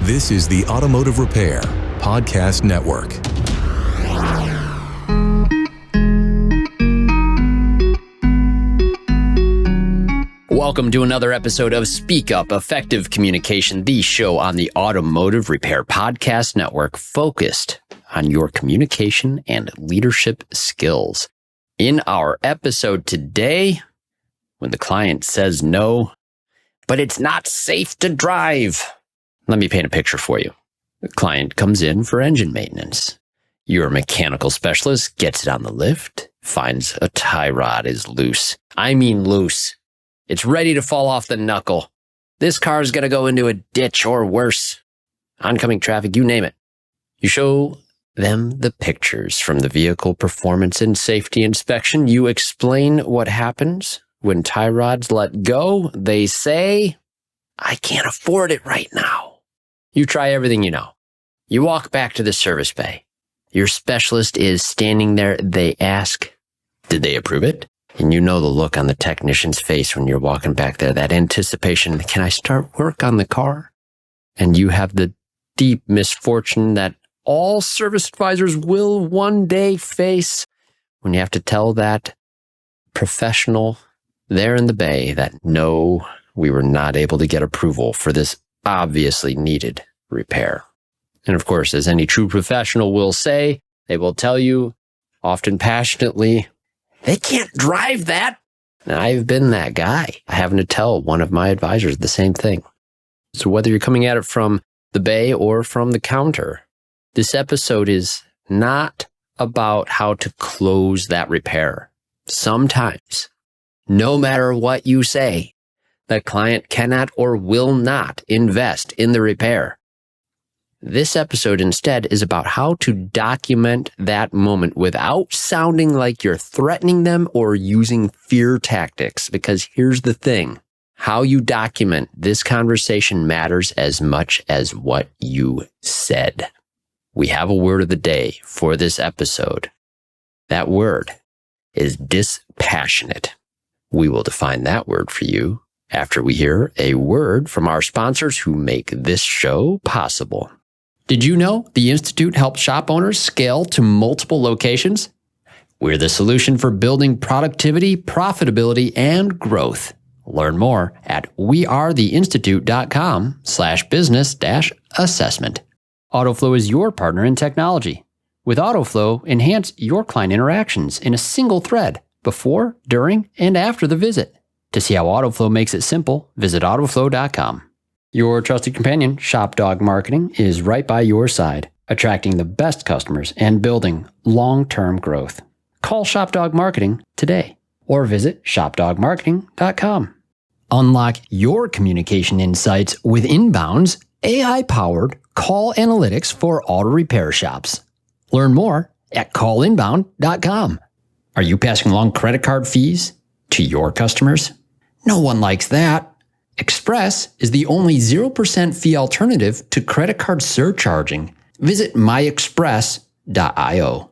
This is the Automotive Repair Podcast Network. Welcome to another episode of Speak Up Effective Communication, the show on the Automotive Repair Podcast Network focused on your communication and leadership skills. In our episode today, when the client says no, but it's not safe to drive. Let me paint a picture for you. The client comes in for engine maintenance. Your mechanical specialist gets it on the lift, finds a tie rod is loose. I mean loose. It's ready to fall off the knuckle. This car is going to go into a ditch or worse. Oncoming traffic, you name it. You show them the pictures from the vehicle performance and safety inspection. You explain what happens when tie rods let go. They say, I can't afford it right now. You try everything you know. You walk back to the service bay. Your specialist is standing there. They ask, did they approve it? And you know the look on the technician's face when you're walking back there, that anticipation, can I start work on the car? And you have the deep misfortune that all service advisors will one day face when you have to tell that professional there in the bay that no, we were not able to get approval for this obviously needed repair. And of course, as any true professional will say, they will tell you, often passionately, they can't drive that. And I've been that guy, having to tell one of my advisors the same thing. So whether you're coming at it from the bay or from the counter, this episode is not about how to close that repair. Sometimes, no matter what you say, the client cannot or will not invest in the repair. This episode instead is about how to document that moment without sounding like you're threatening them or using fear tactics. Because here's the thing, how you document this conversation matters as much as what you said. We have a word of the day for this episode. That word is dispassionate. We will define that word for you after we hear a word from our sponsors who make this show possible. Did you know the Institute helps shop owners scale to multiple locations? We're the solution for building productivity, profitability, and growth. Learn more at wearetheinstitute.com/business-assessment. AutoFlow is your partner in technology. With AutoFlow, enhance your client interactions in a single thread before, during, and after the visit. To see how AutoFlow makes it simple, visit autoflow.com. Your trusted companion, ShopDog Marketing, is right by your side, attracting the best customers and building long-term growth. Call ShopDog Marketing today or visit shopdogmarketing.com. Unlock your communication insights with Inbound's AI-powered call analytics for auto repair shops. Learn more at callinbound.com. Are you passing along credit card fees to your customers? No one likes that. Express is the only 0% fee alternative to credit card surcharging. Visit myexpress.io.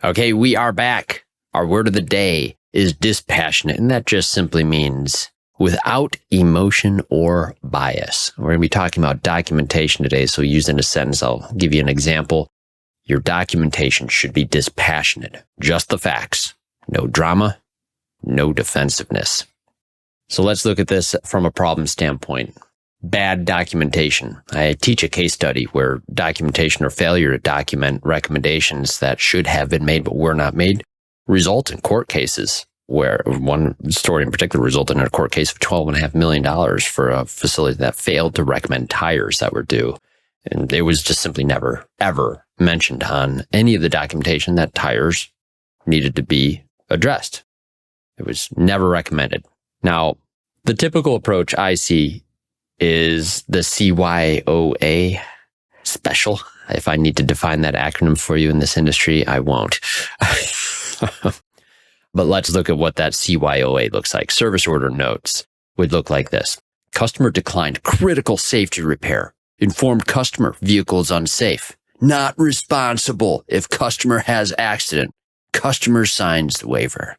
Okay, we are back. Our word of the day is dispassionate, and that just simply means without emotion or bias. We're going to be talking about documentation today, so used in a sentence, I'll give you an example. Your documentation should be dispassionate. Just the facts. No drama, no defensiveness. So let's look at this from a problem standpoint. Bad documentation. I teach a case study where documentation or failure to document recommendations that should have been made but were not made result in court cases, where one story in particular resulted in a court case of $12.5 million for a facility that failed to recommend tires that were due. And it was just simply never, ever mentioned on any of the documentation that tires needed to be addressed. It was never recommended. Now, the typical approach I see is the CYOA special. If I need to define that acronym for you in this industry, I won't. But let's look at what that CYOA looks like. Service order notes would look like this. Customer declined critical safety repair. Informed customer vehicle is unsafe. Not responsible if customer has accident. Customer signs the waiver.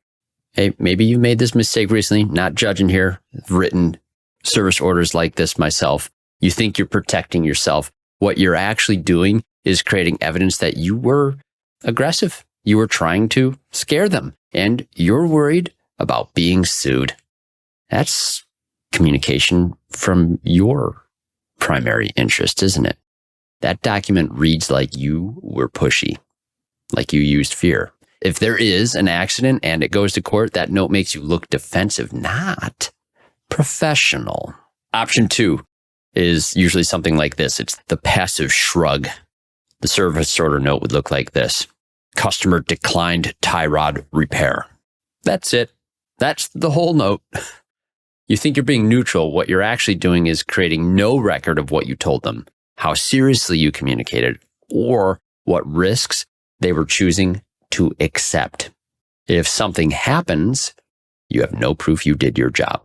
Hey, maybe you made this mistake recently, not judging here. I've written service orders like this myself. You think you're protecting yourself. What you're actually doing is creating evidence that you were aggressive. You were trying to scare them, and you're worried about being sued. That's communication from your primary interest, isn't it? That document reads like you were pushy, like you used fear. If there is an accident and it goes to court, that note makes you look defensive, not professional. Option 2 is usually something like this. It's the passive shrug. The service order note would look like this. Customer declined tie rod repair. That's it. That's the whole note. You think you're being neutral. What you're actually doing is creating no record of what you told them, how seriously you communicated, or what risks they were choosing to accept. If something happens, you have no proof you did your job.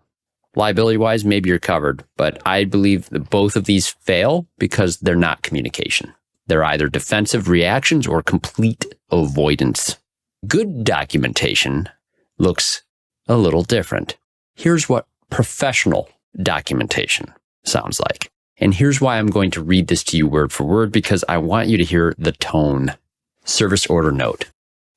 Liability-wise, maybe you're covered, but I believe that both of these fail because they're not communication. They're either defensive reactions or complete avoidance. Good documentation looks a little different. Here's what professional documentation sounds like. And here's why I'm going to read this to you word for word, because I want you to hear the tone. Service order note.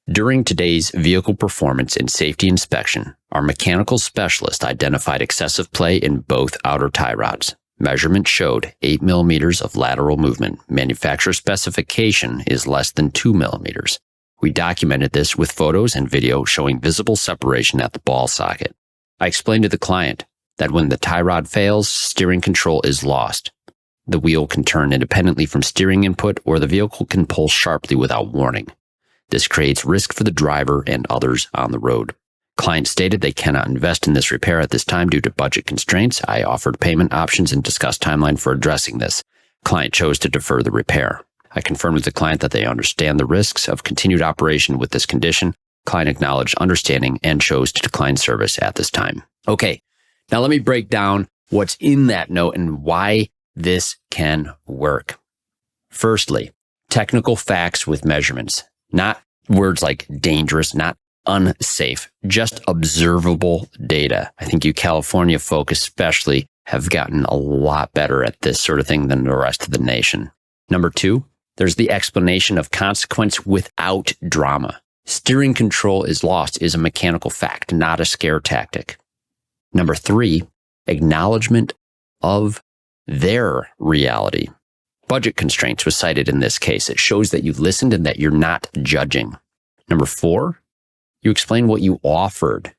During today's vehicle performance and safety inspection, our mechanical specialist identified excessive play in both outer tie rods. Measurement showed 8 millimeters of lateral movement. Manufacturer specification is less than 2 millimeters. We documented this with photos and video showing visible separation at the ball socket. I explained to the client that when the tie rod fails, steering control is lost. The wheel can turn independently from steering input, or the vehicle can pull sharply without warning. This creates risk for the driver and others on the road. Client stated they cannot invest in this repair at this time due to budget constraints. I offered payment options and discussed timeline for addressing this. Client chose to defer the repair. I confirmed with the client that they understand the risks of continued operation with this condition. Client acknowledged understanding and chose to decline service at this time. Okay, now let me break down what's in that note and why this can work. Firstly, technical facts with measurements. Not words like dangerous, not unsafe, just observable data. I think you California folk especially have gotten a lot better at this sort of thing than the rest of the nation. Number 2, there's the explanation of consequence without drama. Steering control is lost is a mechanical fact, not a scare tactic. Number 3, acknowledgement of their reality. Budget constraints was cited in this case. It shows that you listened and that you're not judging. Number 4, you explain what you offered.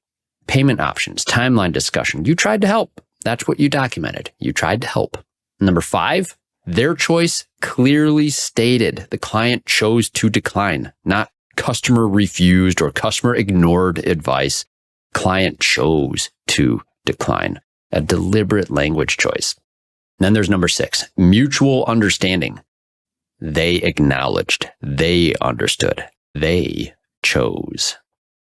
Payment options, timeline discussion. You tried to help. That's what you documented. You tried to help. Number 5, their choice clearly stated. The client chose to decline, not customer refused or customer ignored advice. Client chose to decline. A deliberate language choice. Then there's number 6, mutual understanding. They acknowledged, they understood, they chose.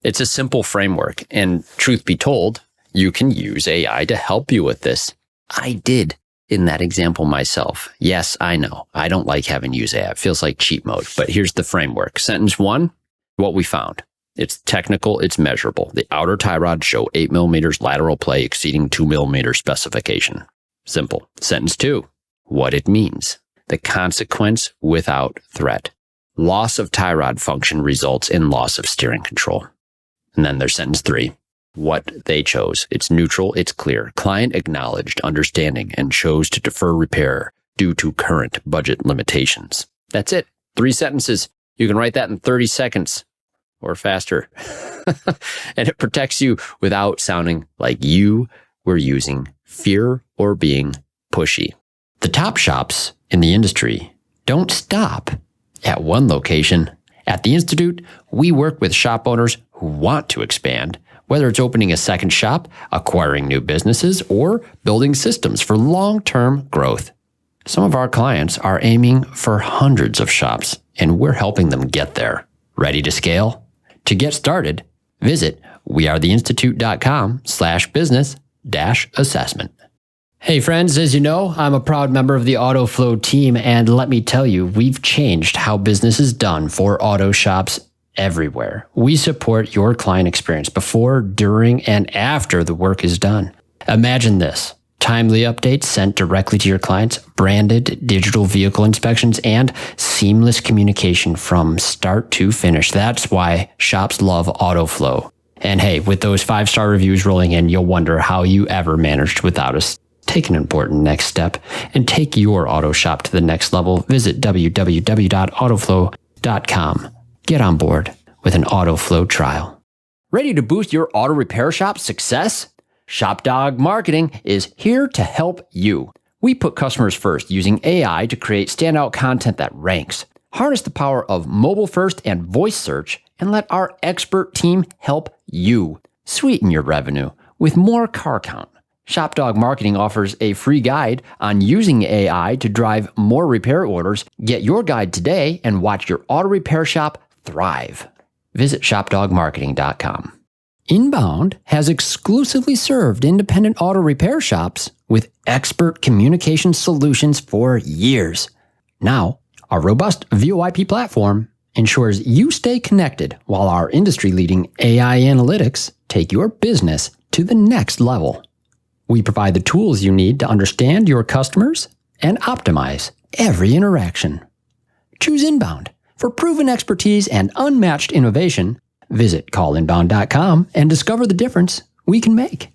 It's a simple framework, and truth be told, you can use AI to help you with this. I did in that example myself. Yes, I know. I don't like having to use AI. It feels like cheat mode, but here's the framework. Sentence 1, what we found. It's technical, it's measurable. The outer tie rods show 8 millimeters lateral play exceeding 2 millimeter specification. Simple. Sentence 2, what it means. The consequence without threat. Loss of tie rod function results in loss of steering control. And then there's sentence 3, what they chose. It's neutral, it's clear. Client acknowledged understanding and chose to defer repair due to current budget limitations. That's it. 3 sentences. You can write that in 30 seconds or faster. And it protects you without sounding like you were using fear or being pushy. The top shops in the industry don't stop at one location. At the Institute, we work with shop owners who want to expand, whether it's opening a second shop, acquiring new businesses, or building systems for long-term growth. Some of our clients are aiming for hundreds of shops, and we're helping them get there. Ready to scale? To get started, visit wearetheinstitute.com/business-assessment. Hey friends, as you know, I'm a proud member of the AutoFlow team, and let me tell you, we've changed how business is done for auto shops everywhere. We support your client experience before, during, and after the work is done. Imagine this. timely updates sent directly to your clients, branded digital vehicle inspections, and seamless communication from start to finish. That's why shops love AutoFlow. And hey, with those 5-star reviews rolling in, you'll wonder how you ever managed without us. Take an important next step and take your auto shop to the next level. Visit www.autoflow.com. Get on board with an AutoFlow trial. Ready to boost your auto repair shop's success? ShopDog Marketing is here to help you. We put customers first using AI to create standout content that ranks. Harness the power of mobile first and voice search and let our expert team help you sweeten your revenue with more car count. ShopDog Marketing offers a free guide on using AI to drive more repair orders. Get your guide today and watch your auto repair shop thrive. Visit shopdogmarketing.com. Inbound has exclusively served independent auto repair shops with expert communication solutions for years. Now, our robust VoIP platform ensures you stay connected while our industry-leading AI analytics take your business to the next level. We provide the tools you need to understand your customers and optimize every interaction. Choose Inbound. For proven expertise and unmatched innovation, visit callinbound.com and discover the difference we can make.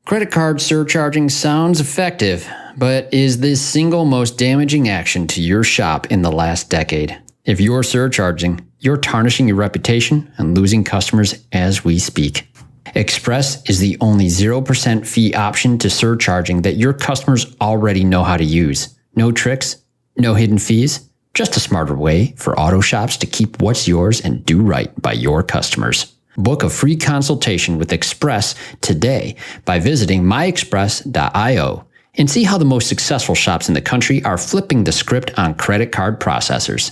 Credit card surcharging sounds effective, but is the single most damaging action to your shop in the last decade. If you're surcharging, you're tarnishing your reputation and losing customers as we speak. Express is the only 0% fee option to surcharging that your customers already know how to use. No tricks, no hidden fees, just a smarter way for auto shops to keep what's yours and do right by your customers. Book a free consultation with Express today by visiting myexpress.io and see how the most successful shops in the country are flipping the script on credit card processors.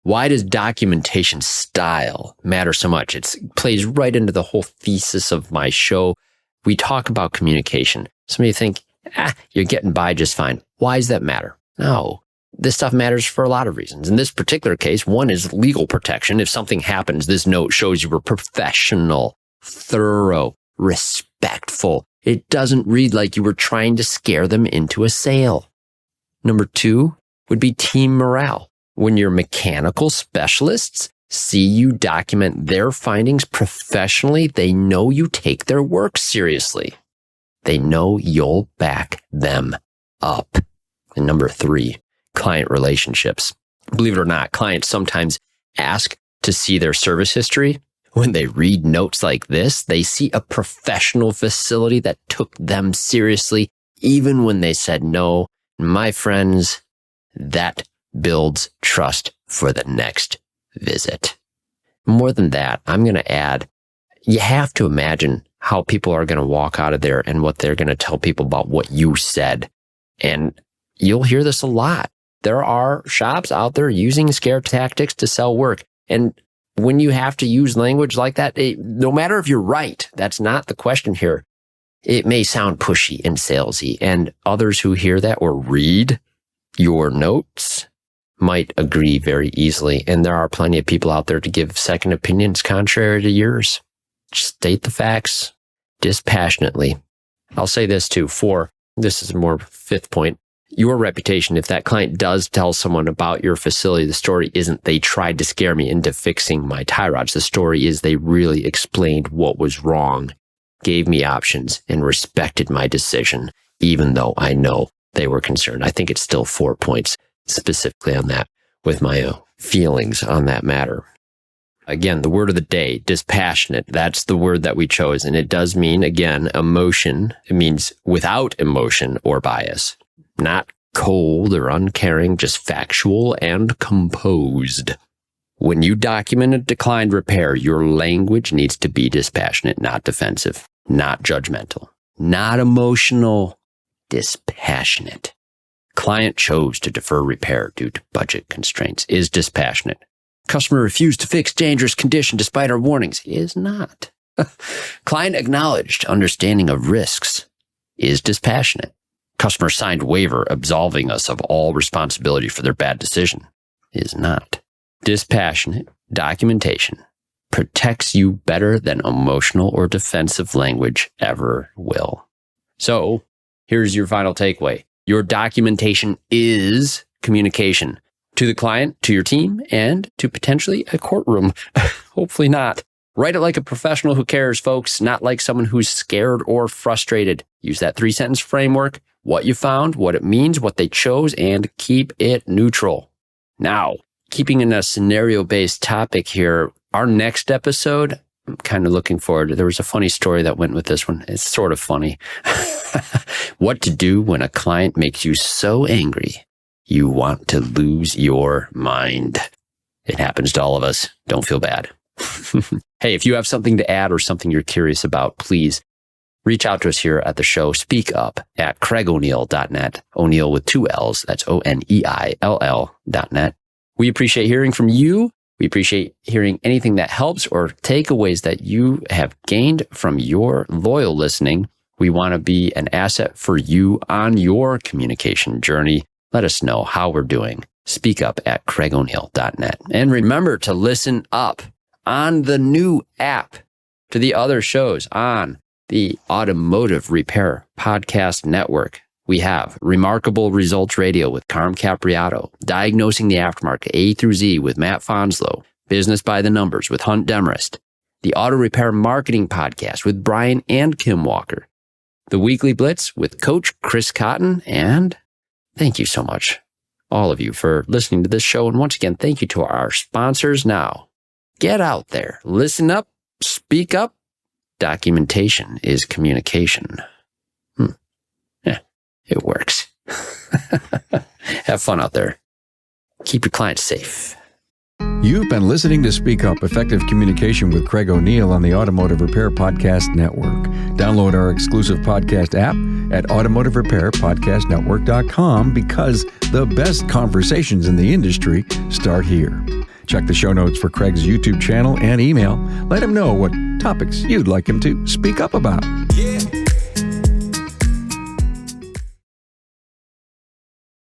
Why does documentation style matter so much? It plays right into the whole thesis of my show. We talk about communication. Some of you think, you're getting by just fine. Why does that matter? No, this stuff matters for a lot of reasons. In this particular case, one is legal protection. If something happens, this note shows you were professional, thorough, respectful. It doesn't read like you were trying to scare them into a sale. Number 2 would be team morale. When your mechanical specialists see you document their findings professionally, they know you take their work seriously. They know you'll back them up. And number 3, client relationships. Believe it or not, clients sometimes ask to see their service history. When they read notes like this, they see a professional facility that took them seriously, even when they said no. My friends, that builds trust for the next visit. More than that, I'm going to add, you have to imagine how people are going to walk out of there and what they're going to tell people about what you said. And you'll hear this a lot. There are shops out there using scare tactics to sell work. And when you have to use language like that, no matter if you're right, that's not the question here. It may sound pushy and salesy, and others who hear that or read your notes might agree very easily. And there are plenty of people out there to give second opinions contrary to yours. State the facts dispassionately. I'll say this too. 4, this is more 5th point. Your reputation, if that client does tell someone about your facility, the story isn't they tried to scare me into fixing my tie rods. The story is they really explained what was wrong, gave me options, and respected my decision, even though I know they were concerned. I think it's still 4 points specifically on that with my feelings on that matter. Again, the word of the day, dispassionate. That's the word that we chose. And it does mean, again, emotion. It means without emotion or bias. Not cold or uncaring, just factual and composed. When you document a declined repair, your language needs to be dispassionate, not defensive, not judgmental, not emotional, dispassionate. Client chose to defer repair due to budget constraints is dispassionate. Customer refused to fix dangerous condition despite our warnings is not. Client acknowledged understanding of risks is dispassionate. Customer signed waiver absolving us of all responsibility for their bad decision is not. Dispassionate documentation protects you better than emotional or defensive language ever will. So, Here's your final takeaway. Your documentation is communication to the client, to your team, and to potentially a courtroom. Hopefully not. Write it like a professional who cares, folks, not like someone who's scared or frustrated. Use that 3-sentence framework, what you found, what it means, what they chose, and keep it neutral. Now, keeping in a scenario-based topic here, our next episode, I'm kind of looking forward to. There was a funny story that went with this one. It's sort of funny. What to do when a client makes you so angry you want to lose your mind. It happens to all of us. Don't feel bad. Hey, if you have something to add or something you're curious about, please reach out to us here at the show. Speak up at CraigO'Neill.net. O'Neill with 2 L's. That's ONEILL.net. We appreciate hearing from you. We appreciate hearing anything that helps or takeaways that you have gained from your loyal listening. We want to be an asset for you on your communication journey. Let us know how we're doing. Speak up at CraigO'Neill.net. And remember to listen up on the new app to the other shows on the Automotive Repair Podcast Network. We have Remarkable Results Radio with Carm Capriato, Diagnosing the Aftermarket A through Z with Matt Fonslow, Business by the Numbers with Hunt Demarest, the Auto Repair Marketing Podcast with Brian and Kim Walker, the Weekly Blitz with Coach Chris Cotton, and thank you so much, all of you, for listening to this show. And once again, thank you to our sponsors. Now, get out there, listen up, speak up. Documentation is communication. Yeah, it works. Have fun out there. Keep your clients safe. You've been listening to Speak Up, Effective Communication with Craig O'Neill on the Automotive Repair Podcast Network. Download our exclusive podcast app at automotiverepairpodcastnetwork.com because the best conversations in the industry start here. Check the show notes for Craig's YouTube channel and email. Let him know what topics you'd like him to speak up about. Yeah.